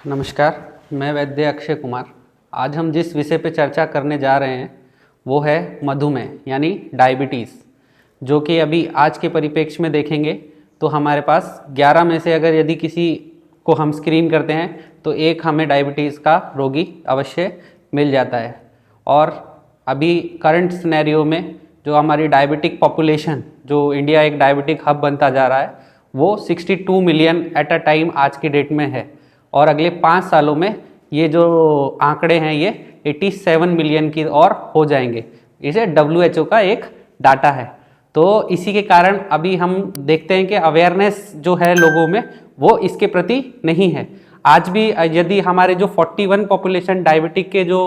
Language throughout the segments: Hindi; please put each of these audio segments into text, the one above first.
नमस्कार, मैं वैद्य अक्षय कुमार। आज हम जिस विषय पर चर्चा करने जा रहे हैं वो है मधुमेह यानी डायबिटीज़, जो कि अभी आज के परिप्रेक्ष्य में देखेंगे तो हमारे पास 11 में से अगर यदि किसी को हम स्क्रीन करते हैं तो एक हमें डायबिटीज़ का रोगी अवश्य मिल जाता है। और अभी करंट सिनेरियो में जो हमारी डायबिटिक पॉपुलेशन, जो इंडिया एक डायबिटिक हब बनता जा रहा है, वो 62 मिलियन एट अ टाइम आज की डेट में है। और अगले 5 सालों में ये जो आंकड़े हैं ये 87 मिलियन की और हो जाएंगे। इसे WHO का एक डाटा है। तो इसी के कारण अभी हम देखते हैं कि अवेयरनेस जो है लोगों में वो इसके प्रति नहीं है। आज भी यदि हमारे जो 41 पॉपुलेशन डायबिटिक के जो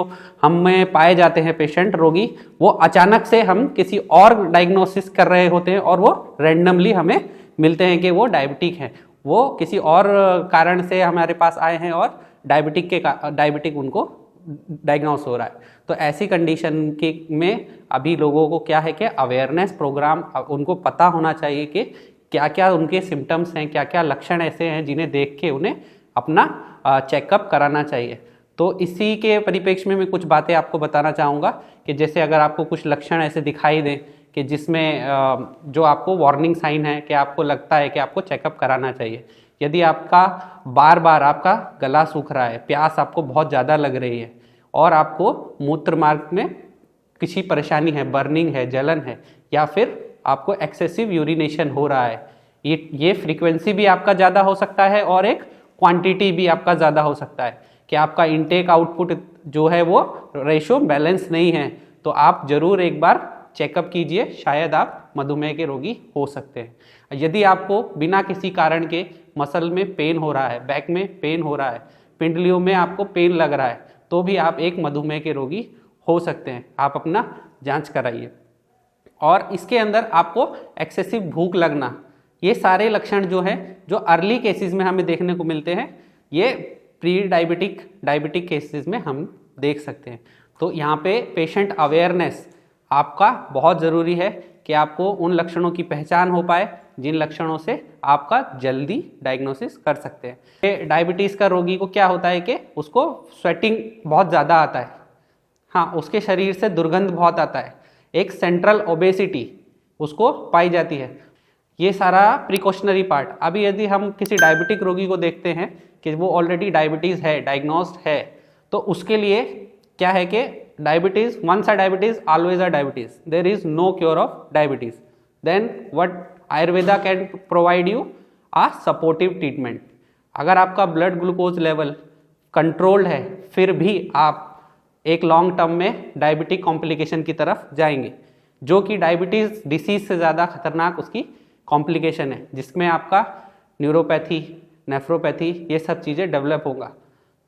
हमें पाए जाते हैं पेशेंट रोगी, वो अचानक से हम किसी और डायग्नोसिस कर रहे होते हैं और वो रैंडमली हमें मिलते हैं कि वो डायबिटिक हैं। वो किसी और कारण से हमारे पास आए हैं और डायबिटिक उनको डायग्नोस हो रहा है। तो ऐसी कंडीशन के में अभी लोगों को क्या है कि अवेयरनेस प्रोग्राम उनको पता होना चाहिए कि क्या क्या उनके सिम्टम्स हैं, क्या क्या लक्षण ऐसे हैं जिन्हें देख के उन्हें अपना चेकअप कराना चाहिए। तो इसी के परिप्रेक्ष्य में मैं कुछ बातें आपको बताना चाहूँगा कि जैसे अगर आपको कुछ लक्षण ऐसे दिखाई दें कि जिसमें जो आपको वार्निंग साइन है कि आपको लगता है कि आपको चेकअप कराना चाहिए। यदि आपका बार बार आपका गला सूख रहा है, प्यास आपको बहुत ज़्यादा लग रही है और आपको मूत्र मार्ग में किसी परेशानी है, बर्निंग है, जलन है, या फिर आपको एक्सेसिव यूरिनेशन हो रहा है, ये फ्रीक्वेंसी भी आपका ज़्यादा हो सकता है और एक क्वांटिटी भी आपका ज़्यादा हो सकता है कि आपका इनटेक आउटपुट जो है वो रेशो बैलेंस नहीं है, तो आप ज़रूर एक बार चेकअप कीजिए, शायद आप मधुमेह के रोगी हो सकते हैं। यदि आपको बिना किसी कारण के मसल में पेन हो रहा है, बैक में पेन हो रहा है, पिंडलियों में आपको पेन लग रहा है, तो भी आप एक मधुमेह के रोगी हो सकते हैं। आप अपना जांच कराइए। और इसके अंदर आपको एक्सेसिव भूख लगना, ये सारे लक्षण जो हैं जो अर्ली केसेस में हमें देखने को मिलते हैं, ये प्री डायबिटिक केसेस में हम देख सकते हैं। तो यहाँ पे पेशेंट अवेयरनेस आपका बहुत ज़रूरी है कि आपको उन लक्षणों की पहचान हो पाए जिन लक्षणों से आपका जल्दी डायग्नोसिस कर सकते हैं। डायबिटीज़ का रोगी को क्या होता है कि उसको स्वेटिंग बहुत ज़्यादा आता है, हाँ, उसके शरीर से दुर्गंध बहुत आता है, एक सेंट्रल ओबेसिटी उसको पाई जाती है। ये सारा प्रिकॉशनरी पार्ट। अभी यदि हम किसी डायबिटिक रोगी को देखते हैं कि वो ऑलरेडी डायबिटीज़ है, डायग्नोस्ड है, तो उसके लिए क्या है कि diabetes, once a diabetes always a diabetes, there is no cure of diabetes. Then what Ayurveda can provide you a supportive treatment. अगर आपका ब्लड ग्लूकोज लेवल कंट्रोल्ड है फिर भी आप एक लॉन्ग टर्म में डायबिटिक कॉम्प्लिकेशन की तरफ जाएंगे, जो कि डायबिटीज़ डिसीज से ज़्यादा खतरनाक उसकी कॉम्प्लिकेशन है, जिसमें आपका न्यूरोपैथी, नेफ्रोपैथी, ये सब चीज़ें डेवलप होगा।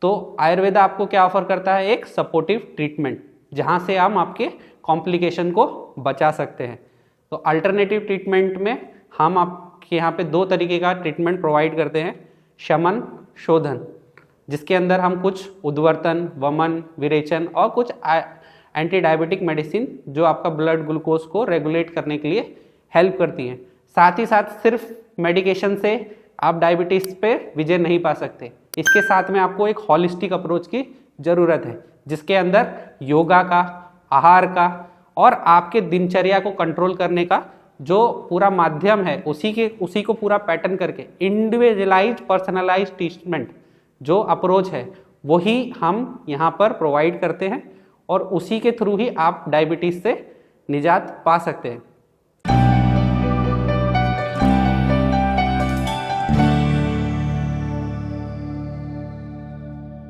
तो आयुर्वेदा आपको क्या ऑफर करता है? एक सपोर्टिव ट्रीटमेंट, जहाँ से हम आपके कॉम्प्लिकेशन को बचा सकते हैं। तो अल्टरनेटिव ट्रीटमेंट में हम आपके यहाँ पे 2 तरीके का ट्रीटमेंट प्रोवाइड करते हैं। शमन, शोधन, जिसके अंदर हम कुछ उद्वर्तन, वमन, विरेचन और कुछ एंटी डायबिटिक मेडिसिन जो आपका ब्लड ग्लूकोज को रेगुलेट करने के लिए हेल्प करती हैं। साथ ही साथ सिर्फ मेडिकेशन से आप डायबिटीज़ पे विजय नहीं पा सकते। इसके साथ में आपको एक हॉलिस्टिक अप्रोच की ज़रूरत है, जिसके अंदर योगा का, आहार का और आपके दिनचर्या को कंट्रोल करने का जो पूरा माध्यम है, उसी को पूरा पैटर्न करके इंडिविजुअलाइज्ड पर्सनलाइज्ड ट्रीटमेंट जो अप्रोच है वही हम यहाँ पर प्रोवाइड करते हैं और उसी के थ्रू ही आप डायबिटीज़ से निजात पा सकते हैं।